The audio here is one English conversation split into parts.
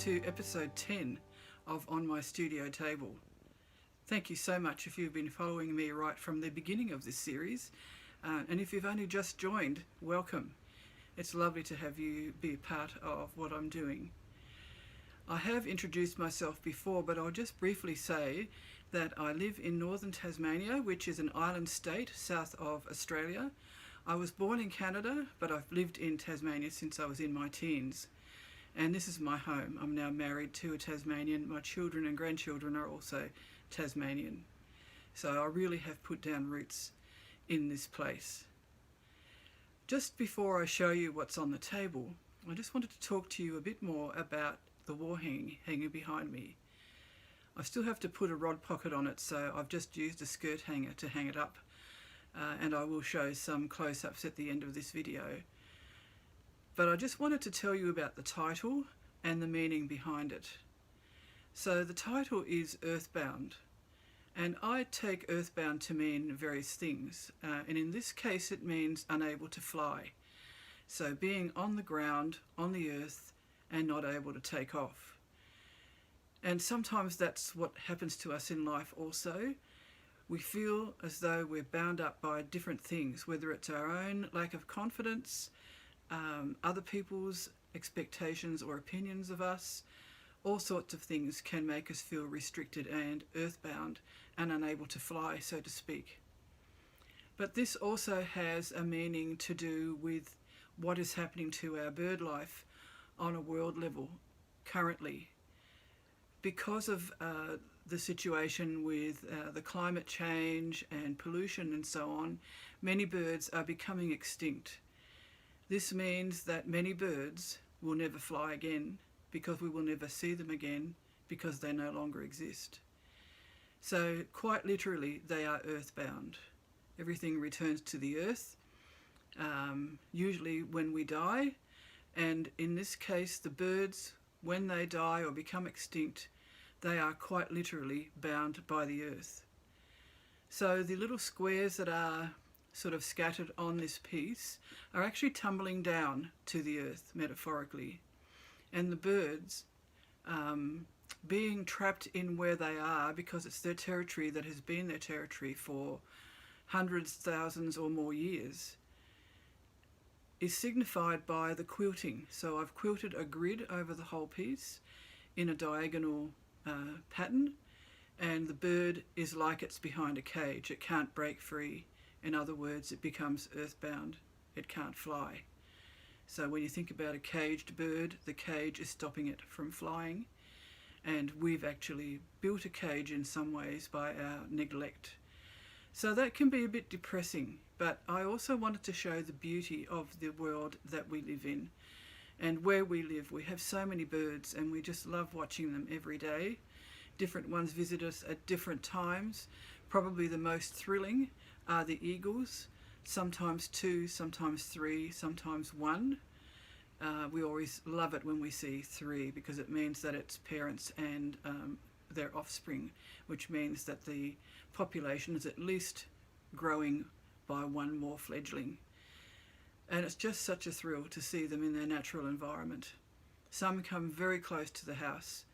to episode 10 of On My Studio Table. Thank you so much if you've been following me right from the beginning of this series, and if you've only just joined, welcome. It's lovely to have you be a part of what I'm doing. I have introduced myself before, but I'll just briefly say that I live in northern Tasmania, which is an island state south of Australia. I was born in Canada, but I've lived in Tasmania since I was in my teens. And this is my home. I'm now married to a Tasmanian. My children and grandchildren are also Tasmanian. So I really have put down roots in this place. Just before I show you what's on the table, I just wanted to talk to you a bit more about the wall hanging behind me. I still have to put a rod pocket on it, so I've just used a skirt hanger to hang it up. And I will show some close-ups at the end of this video. But I just wanted to tell you about the title and the meaning behind it. So the title is Earthbound, and I take earthbound to mean various things, and in this case it means unable to fly. So being on the ground, on the earth, and not able to take off. And sometimes that's what happens to us in life also. We feel as though we're bound up by different things, whether it's our own lack of confidence, other people's expectations or opinions of us. All sorts of things can make us feel restricted and earthbound and unable to fly, so to speak. But this also has a meaning to do with what is happening to our bird life on a world level currently. Because of the situation with the climate change and pollution and so on, many birds are becoming extinct. This means that many birds will never fly again because we will never see them again because they no longer exist. So quite literally, they are earthbound. Everything returns to the earth, usually when we die, and in this case the birds, when they die or become extinct, they are quite literally bound by the earth. So the little squares that are sort of scattered on this piece are actually tumbling down to the earth, metaphorically. And the birds, being trapped in where they are because it's their territory that has been their territory for hundreds, thousands or more years, is signified by the quilting. So I've quilted a grid over the whole piece in a diagonal pattern, and the bird is like it's behind a cage. It can't break free. In other words, it becomes earthbound. It can't fly. So when you think about a caged bird, the cage is stopping it from flying, and we've actually built a cage in some ways by our neglect. So that can be a bit depressing, but I also wanted to show the beauty of the world that we live in. And where we live, we have so many birds and we just love watching them every day. Different ones visit us at different times. Probably the most thrilling are the eagles, sometimes 2, sometimes 3, sometimes 1. We always love it when we see 3 because it means that it's parents and their offspring, which means that the population is at least growing by 1 more fledgling. And it's just such a thrill to see them in their natural environment. Some come very close to the house.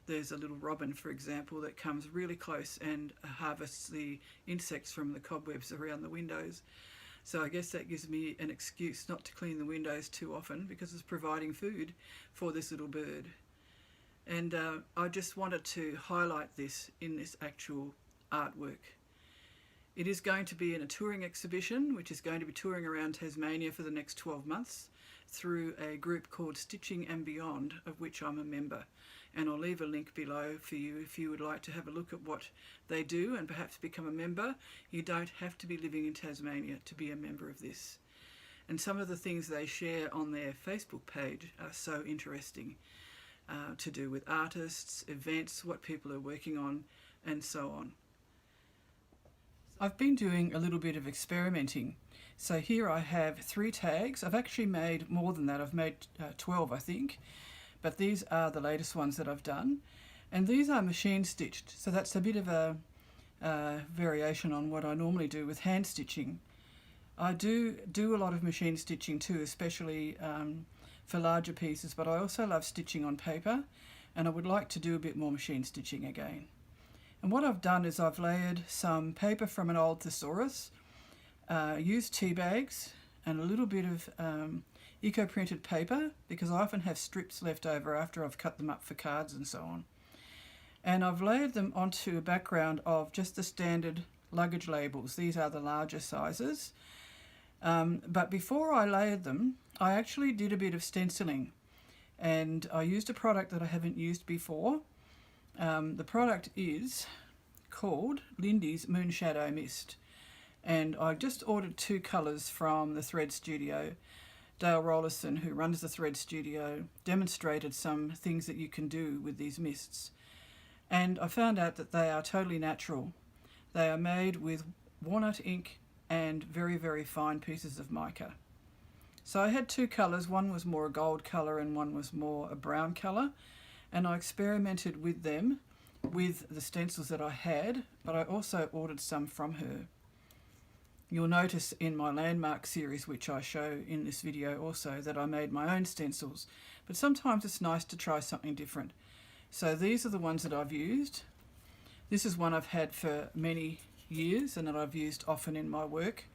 There's a little robin, for example, that comes really close and harvests the insects from the cobwebs around the windows. So I guess that gives me an excuse not to clean the windows too often because it's providing food for this little bird. And I just wanted to highlight this in this actual artwork. It is going to be in a touring exhibition, which is going to be touring around Tasmania for the next 12 months through a group called Stitching and Beyond, of which I'm a member. And I'll leave a link below for you if you would like to have a look at what they do and perhaps become a member. You don't have to be living in Tasmania to be a member of this. And some of the things they share on their Facebook page are so interesting, to do with artists, events, what people are working on, and so on. I've been doing a little bit of experimenting. So here I have 3 tags. I've actually made more than that. I've made 12, I think. But these are the latest ones that I've done. And these are machine stitched. So that's a bit of a variation on what I normally do with hand stitching. I do a lot of machine stitching too, especially for larger pieces, but I also love stitching on paper. and I would like to do a bit more machine stitching again. And what I've done is I've layered some paper from an old thesaurus, used tea bags and a little bit of eco-printed paper, because I often have strips left over after I've cut them up for cards and so on. And I've layered them onto a background of just the standard luggage labels. These are the larger sizes. But before I layered them, I actually did a bit of stenciling, and I used a product that I haven't used before. The product is called Lindy's Moonshadow Mist, and I just ordered 2 colours from the Thread Studio. Dale Rollerson, who runs the Thread Studio, demonstrated some things that you can do with these mists, and I found out that they are totally natural. They are made with walnut ink and very, very fine pieces of mica. So I had 2 colours, one was more a gold colour and one was more a brown colour, and I experimented with them with the stencils that I had, but I also ordered some from her. You'll notice in my landmark series, which I show in this video also, that I made my own stencils, but sometimes it's nice to try something different. So these are the ones that I've used. This is one I've had for many years and that I've used often in my work.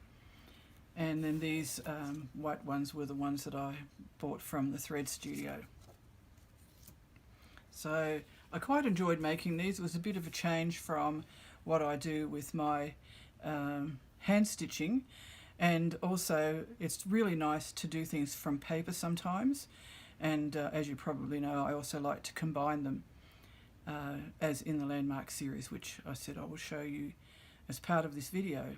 And then these white ones were the ones that I bought from the Thread Studio. So I quite enjoyed making these. It was a bit of a change from what I do with my hand stitching, and also it's really nice to do things from paper sometimes, and as you probably know, I also like to combine them as in the landmark series, which I said I will show you as part of this video.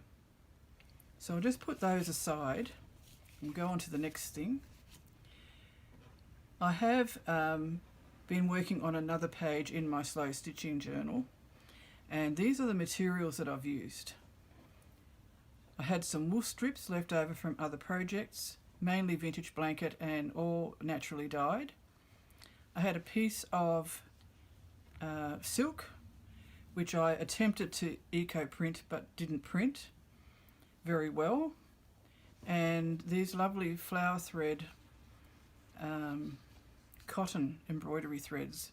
So I'll just put those aside and go on to the next thing. I have been working on another page in my slow stitching journal, and these are the materials that I've used. I had some wool strips left over from other projects, mainly vintage blanket and all naturally dyed. I had a piece of silk, which I attempted to eco-print but didn't print very well, and these lovely flower thread cotton embroidery threads,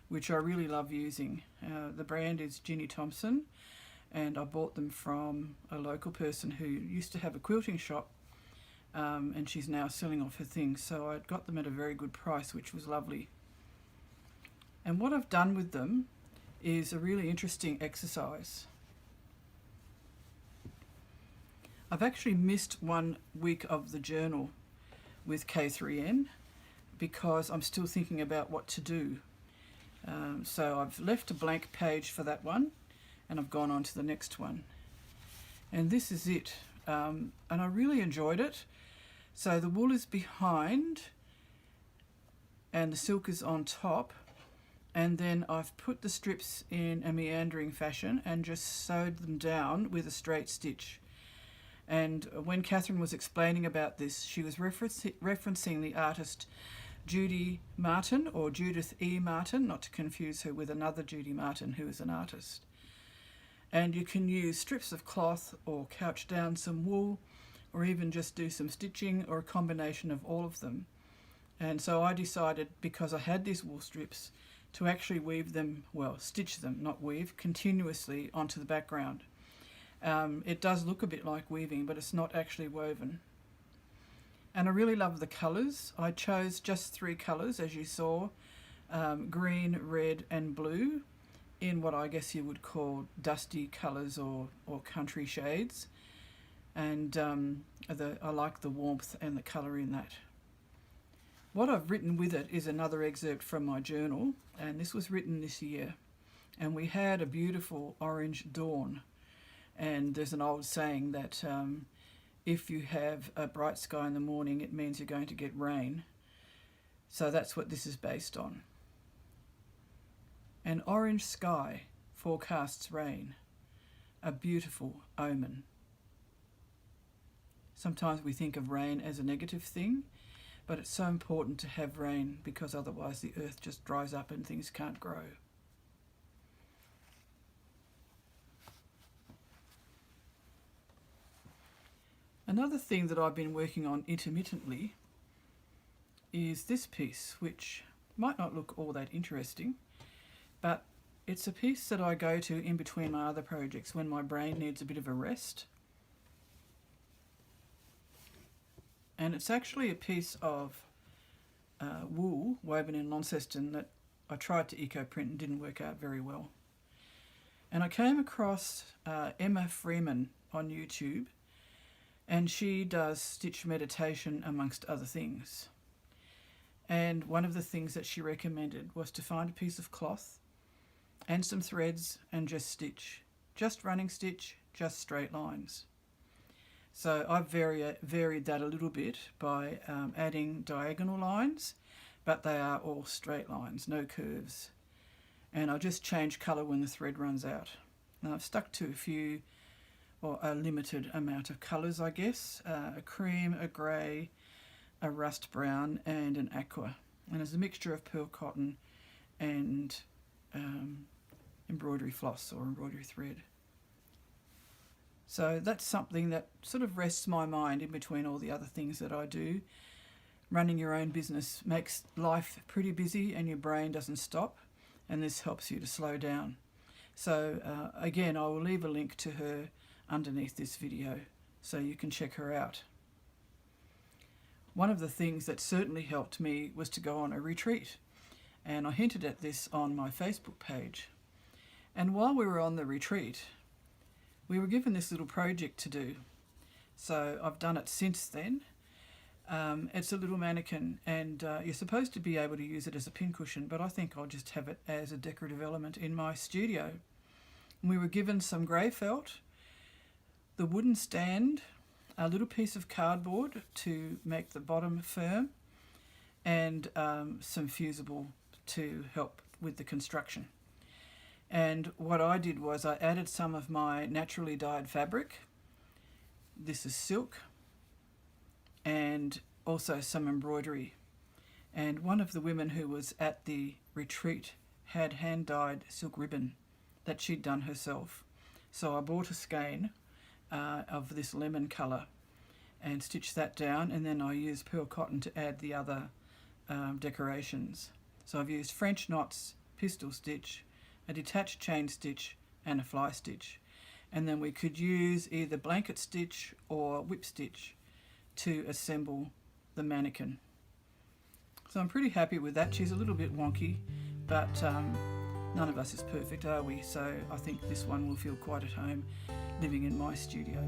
which I really love using. The brand is Ginny Thompson, and I bought them from a local person who used to have a quilting shop, and she's now selling off her things, so I got them at a very good price, which was lovely. And what I've done with them is a really interesting exercise. I've actually missed 1 week of the journal with K3n because I'm still thinking about what to do. So I've left a blank page for that one, and I've gone on to the next one. And this is it. And I really enjoyed it. So the wool is behind and the silk is on top. And then I've put the strips in a meandering fashion and just sewed them down with a straight stitch. And when K3n was explaining about this, she was referencing the artist Judy Martin, or Judith E. Martin, not to confuse her with another Judy Martin who is an artist. And you can use strips of cloth or couch down some wool, or even just do some stitching, or a combination of all of them. And so I decided, because I had these wool strips, to actually weave them, well, stitch them, not weave, continuously onto the background. It does look a bit like weaving, but it's not actually woven. And I really love the colours. I chose just 3 colours, as you saw, green, red and blue, in what I guess you would call dusty colours or country shades. And I like the warmth and the colour in that. What I've written with it is another excerpt from my journal, and this was written this year. And we had a beautiful orange dawn. And there's an old saying that if you have a bright sky in the morning, it means you're going to get rain. So that's what this is based on. An orange sky forecasts rain, a beautiful omen. Sometimes we think of rain as a negative thing, but it's so important to have rain because otherwise the earth just dries up and things can't grow. Another thing that I've been working on intermittently is this piece, which might not look all that interesting, but it's a piece that I go to in between my other projects when my brain needs a bit of a rest. And it's actually a piece of wool woven in Launceston that I tried to eco print and didn't work out very well. And I came across Emma Freeman on YouTube, and she does stitch meditation amongst other things. And one of the things that she recommended was to find a piece of cloth and some threads and just stitch. Just running stitch, just straight lines. So I've varied that a little bit by adding diagonal lines, but they are all straight lines, no curves. And I'll just change colour when the thread runs out. Now I've stuck to a few, or a limited amount of colours, I guess. A cream, a grey, a rust brown and an aqua. And there's a mixture of pearl cotton and embroidery floss or embroidery thread. So that's something that sort of rests my mind in between all the other things that I do. Running your own business makes life pretty busy and your brain doesn't stop, and this helps you to slow down. So again, I will leave a link to her underneath this video so you can check her out. One of the things that certainly helped me was to go on a retreat, and I hinted at this on my Facebook page. And while we were on the retreat, we were given this little project to do. So I've done it since then. It's a little mannequin, and you're supposed to be able to use it as a pincushion, but I think I'll just have it as a decorative element in my studio. And we were given some grey felt, the wooden stand, a little piece of cardboard to make the bottom firm, and some fusible to help with the construction. And what I did was I added some of my naturally dyed fabric. This is silk, and also some embroidery. And one of the women who was at the retreat had hand-dyed silk ribbon that she'd done herself. So I bought a skein of this lemon colour and stitched that down, and then I used pearl cotton to add the other decorations. So I've used French knots, pistol stitch, a detached chain stitch and a fly stitch. And then we could use either blanket stitch or whip stitch to assemble the mannequin. So I'm pretty happy with that. She's a little bit wonky, but none of us is perfect, are we? So I think this one will feel quite at home living in my studio.